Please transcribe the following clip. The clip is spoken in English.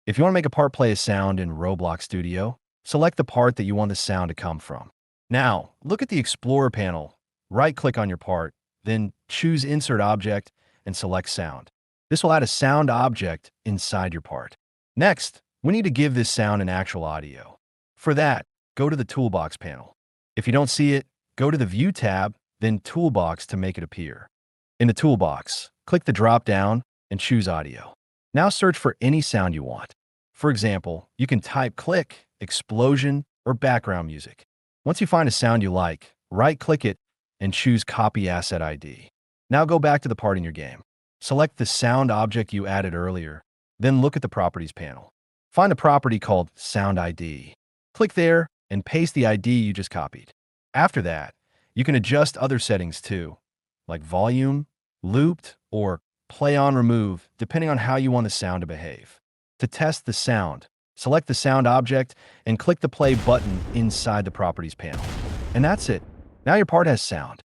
If you want to make a part play a sound in Roblox Studio, select the part that you want the sound to come from. Now, look at the Explorer panel. Right-click on your part, then choose Insert Object and select Sound. This will add a sound object inside your part. Next, we need to give this sound an actual audio. For that, go to the Toolbox panel. If you don't see it, go to the View tab, then Toolbox to make it appear. In the Toolbox, click the drop-down and choose Audio. Now search for any sound you want. For example, you can type click, explosion, or background music. Once you find a sound you like, right-click it and choose Copy Asset ID. Now go back to the part in your game. Select the sound object you added earlier, then look at the Properties panel. Find a property called Sound ID. Click there and paste the ID you just copied. After that, you can adjust other settings too, like volume, looped, or play on remove, depending on how you want the sound to behave. To test the sound, select the sound object and click the play button inside the Properties panel. And that's it. Now your part has sound.